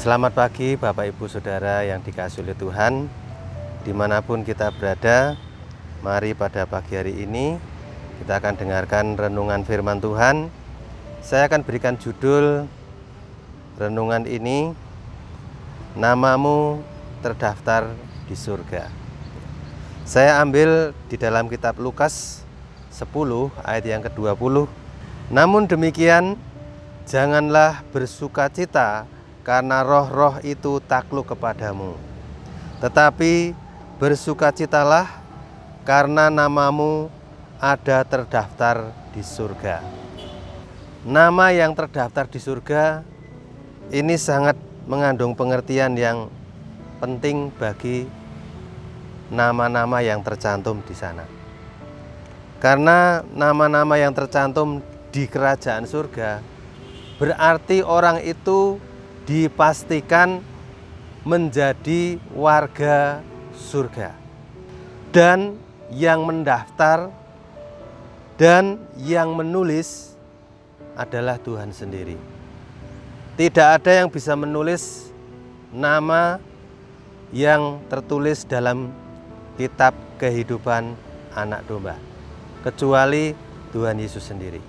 Selamat pagi Bapak Ibu Saudara yang dikasihi oleh Tuhan. Dimanapun kita berada, mari pada pagi hari ini kita akan dengarkan renungan firman Tuhan. Saya akan berikan judul renungan ini, Namamu Terdaftar di Surga. Saya ambil di dalam kitab Lukas 10 ayat yang ke-20. Namun demikian, janganlah bersukacita karena roh-roh itu takluk kepadamu, tetapi bersukacitalah karena namamu ada terdaftar di surga. Nama yang terdaftar di surga ini sangat mengandung pengertian yang penting bagi nama-nama yang tercantum di sana. Karena nama-nama yang tercantum di kerajaan surga berarti orang itu dipastikan menjadi warga surga, dan yang mendaftar dan yang menulis adalah Tuhan sendiri. Tidak ada yang bisa menulis nama yang tertulis dalam kitab kehidupan anak domba kecuali Tuhan Yesus sendiri.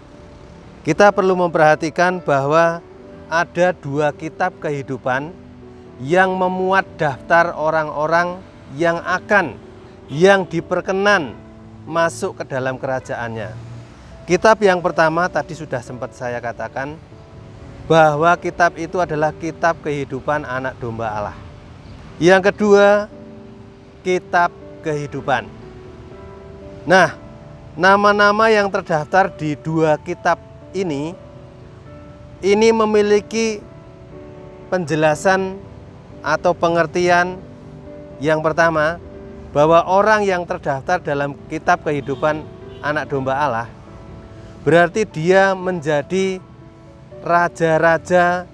Kita perlu memperhatikan bahwa ada dua kitab kehidupan yang memuat daftar orang-orang yang diperkenan masuk ke dalam kerajaannya. Kitab yang pertama tadi sudah sempat saya katakan bahwa kitab itu adalah kitab kehidupan anak domba Allah. Yang kedua, kitab kehidupan. Nah, nama-nama yang terdaftar di dua kitab ini memiliki penjelasan atau pengertian. Yang pertama, bahwa orang yang terdaftar dalam kitab kehidupan anak domba Allah berarti dia menjadi raja-raja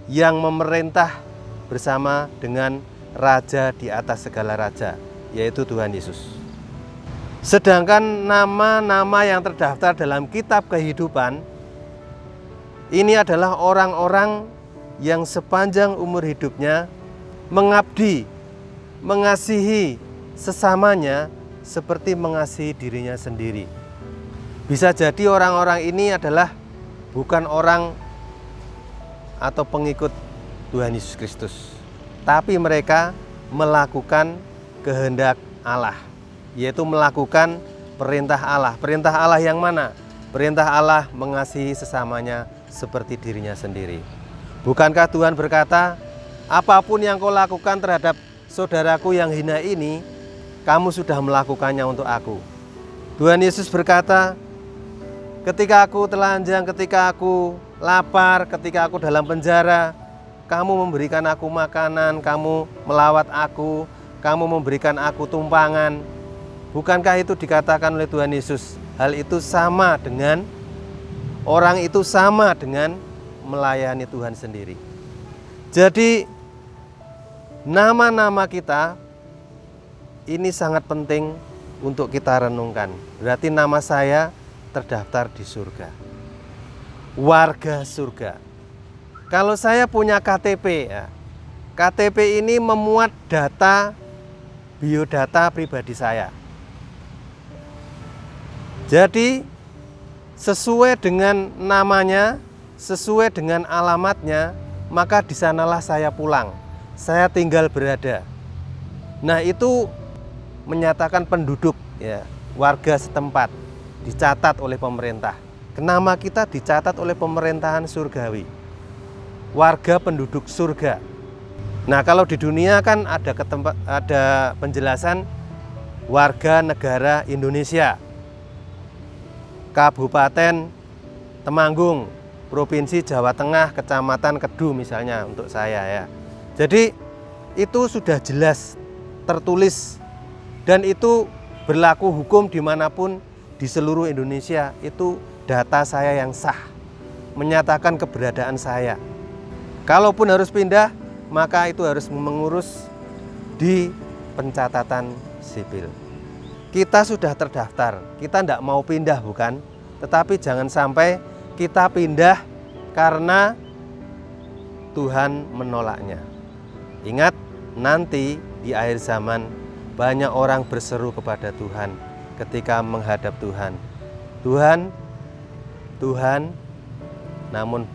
yang memerintah bersama dengan raja di atas segala raja, yaitu Tuhan Yesus. Sedangkan nama-nama yang terdaftar dalam kitab kehidupan ini adalah orang-orang yang sepanjang umur hidupnya mengabdi, mengasihi sesamanya seperti mengasihi dirinya sendiri. Bisa jadi orang-orang ini adalah bukan orang atau pengikut Tuhan Yesus Kristus, tapi mereka melakukan kehendak Allah, yaitu melakukan perintah Allah. Perintah Allah yang mana? Perintah Allah mengasihi sesamanya seperti dirinya sendiri. Bukankah Tuhan berkata, apapun yang kau lakukan terhadap saudaraku yang hina ini, kamu sudah melakukannya untuk aku. Tuhan Yesus berkata, ketika aku telanjang, ketika aku lapar, ketika aku dalam penjara, kamu memberikan aku makanan, kamu melawat aku, kamu memberikan aku tumpangan. Bukankah itu dikatakan oleh Tuhan Yesus? Hal itu sama dengan orang itu sama dengan melayani Tuhan sendiri. Jadi nama-nama kita ini sangat penting untuk kita renungkan. Berarti nama saya terdaftar di surga, warga surga. Kalau saya punya KTP, ya, KTP ini memuat data, biodata pribadi saya. Jadi sesuai dengan namanya, sesuai dengan alamatnya, maka di sanalah saya pulang, saya tinggal berada. Nah, itu menyatakan penduduk, ya, warga setempat, dicatat oleh pemerintah. Nama kita dicatat oleh pemerintahan surgawi, warga penduduk surga. Nah, kalau di dunia kan ada penjelasan warga negara Indonesia, Kabupaten Temanggung, Provinsi Jawa Tengah, Kecamatan Kedu misalnya untuk saya, ya. Jadi itu sudah jelas tertulis dan itu berlaku hukum dimanapun di seluruh Indonesia. Itu data saya yang sah, menyatakan keberadaan saya. Kalaupun harus pindah, maka itu harus mengurus di pencatatan sipil. Kita sudah terdaftar, kita tidak mau pindah, bukan? Tetapi jangan sampai kita pindah karena Tuhan menolaknya. Ingat, nanti di akhir zaman banyak orang berseru kepada Tuhan ketika menghadap Tuhan. Tuhan, Tuhan, namun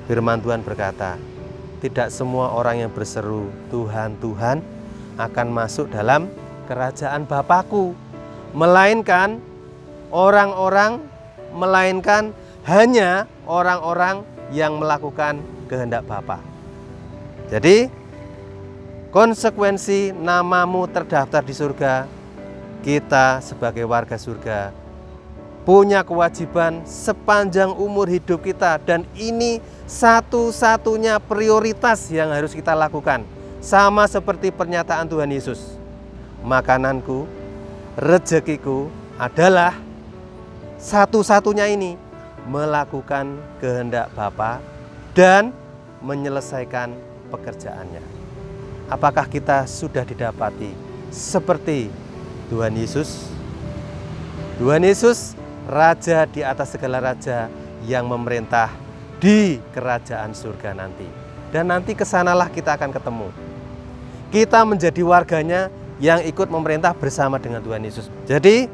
firman Tuhan berkata, tidak semua orang yang berseru Tuhan, Tuhan akan masuk dalam kerajaan Bapakku, melainkan hanya orang-orang yang melakukan kehendak Bapa. Jadi konsekuensi namamu terdaftar di surga, kita sebagai warga surga punya kewajiban sepanjang umur hidup kita, dan ini satu-satunya prioritas yang harus kita lakukan. Sama seperti pernyataan Tuhan Yesus, makananku, rezekiku adalah satu-satunya ini, melakukan kehendak Bapa dan menyelesaikan pekerjaannya. Apakah kita sudah didapati seperti Tuhan Yesus? Tuhan Yesus, Raja di atas segala raja yang memerintah di kerajaan surga nanti. Dan nanti kesanalah kita akan ketemu. Kita menjadi warganya yang ikut memerintah bersama dengan Tuhan Yesus. Jadi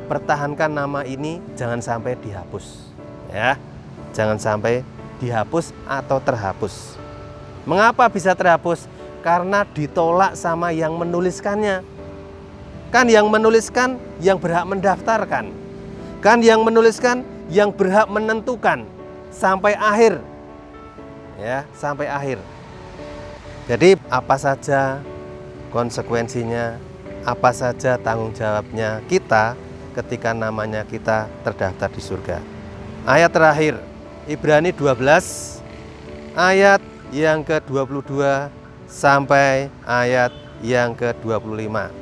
pertahankan nama ini, jangan sampai dihapus. Ya, jangan sampai dihapus atau terhapus. Mengapa bisa terhapus? Karena ditolak sama yang menuliskannya. Kan yang menuliskan yang berhak mendaftarkan. Kan yang menuliskan yang berhak menentukan sampai akhir. Ya, sampai akhir. Jadi apa saja konsekuensinya, apa saja tanggung jawabnya kita ketika namanya kita terdaftar di surga. Ayat terakhir, Ibrani 12 ayat yang ke-22 sampai ayat yang ke-25.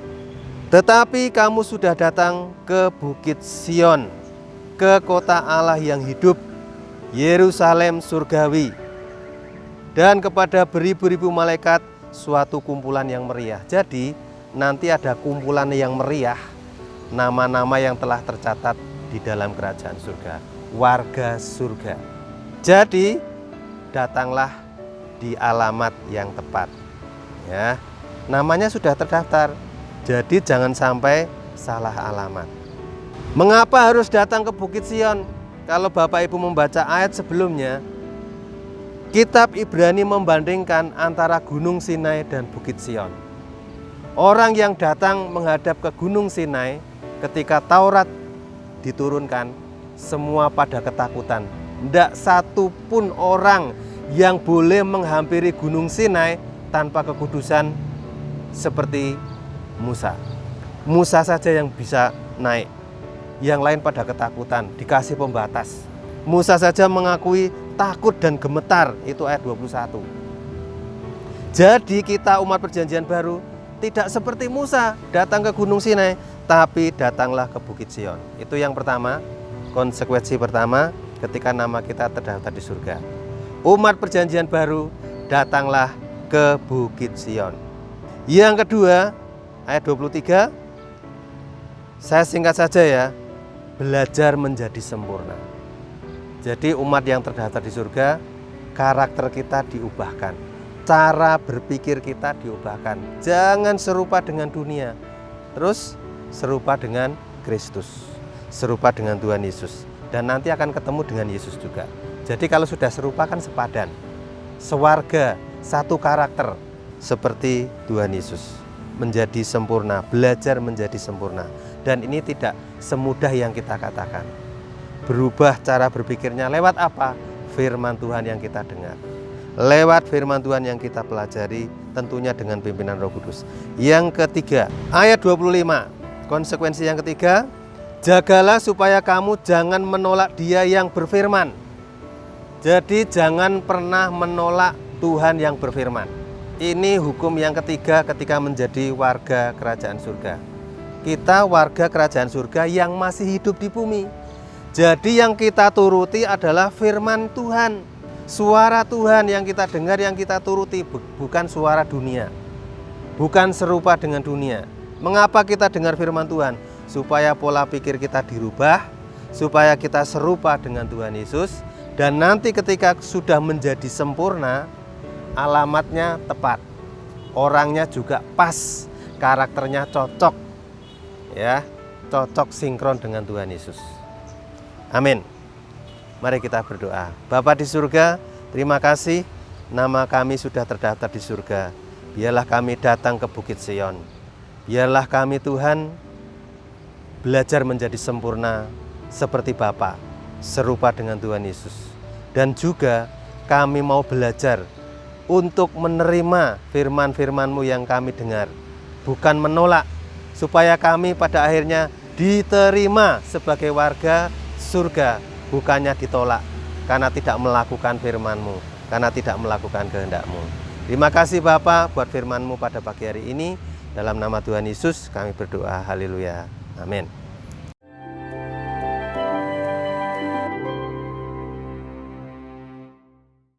Tetapi kamu sudah datang ke Bukit Sion, ke kota Allah yang hidup, Yerusalem surgawi, dan kepada beribu-ribu malaikat suatu kumpulan yang meriah. Jadi nanti ada kumpulan yang meriah, nama-nama yang telah tercatat di dalam kerajaan surga, warga surga. Jadi datanglah di alamat yang tepat. Ya, namanya sudah terdaftar. Jadi jangan sampai salah alamat. Mengapa harus datang ke Bukit Sion? Kalau Bapak Ibu membaca ayat sebelumnya, Kitab Ibrani membandingkan antara Gunung Sinai dan Bukit Sion. Orang yang datang menghadap ke Gunung Sinai ketika Taurat diturunkan, semua pada ketakutan. Tidak satu pun orang yang boleh menghampiri Gunung Sinai tanpa kekudusan seperti Musa. Musa saja yang bisa naik. Yang lain pada ketakutan, dikasih pembatas. Musa saja mengakui takut dan gemetar, itu ayat 21. Jadi kita umat perjanjian baru tidak seperti Musa datang ke Gunung Sinai, tapi datanglah ke Bukit Sion. Itu yang pertama, konsekuensi pertama ketika nama kita terdaftar di surga. Umat perjanjian baru datanglah ke Bukit Sion. Yang kedua, ayat 23, saya singkat saja ya, belajar menjadi sempurna. Jadi umat yang terdaftar di surga, karakter kita diubahkan, cara berpikir kita diubahkan. Jangan serupa dengan dunia, terus serupa dengan Kristus, serupa dengan Tuhan Yesus. Dan nanti akan ketemu dengan Yesus juga. Jadi kalau sudah serupa kan sepadan, sewarga, satu karakter seperti Tuhan Yesus. Menjadi sempurna, belajar menjadi sempurna. Dan ini tidak semudah yang kita katakan. Berubah cara berpikirnya lewat apa? Firman Tuhan yang kita dengar. Lewat firman Tuhan yang kita pelajari, tentunya dengan pimpinan Roh Kudus. Yang ketiga, ayat 25. Konsekuensi yang ketiga, jagalah supaya kamu jangan menolak Dia yang berfirman. Jadi jangan pernah menolak Tuhan yang berfirman. Ini hukum yang ketiga ketika menjadi warga kerajaan surga. Kita warga kerajaan surga yang masih hidup di bumi. Jadi yang kita turuti adalah firman Tuhan. Suara Tuhan yang kita dengar, yang kita turuti, bukan suara dunia. Bukan serupa dengan dunia. Mengapa kita dengar firman Tuhan? Supaya pola pikir kita dirubah, supaya kita serupa dengan Tuhan Yesus. Dan nanti ketika sudah menjadi sempurna, alamatnya tepat, orangnya juga pas, karakternya cocok, ya, cocok sinkron dengan Tuhan Yesus. Amin. Mari kita berdoa. Bapa di surga, terima kasih nama kami sudah terdaftar di surga. Biarlah kami datang ke Bukit Sion. Biarlah kami Tuhan belajar menjadi sempurna seperti Bapa, serupa dengan Tuhan Yesus. Dan juga kami mau belajar untuk menerima firman-firman-Mu yang kami dengar, bukan menolak, supaya kami pada akhirnya diterima sebagai warga surga, bukannya ditolak karena tidak melakukan firman-Mu, karena tidak melakukan kehendak-Mu. Terima kasih Bapa buat firman-Mu pada pagi hari ini. Dalam nama Tuhan Yesus kami berdoa. Haleluya. Amin.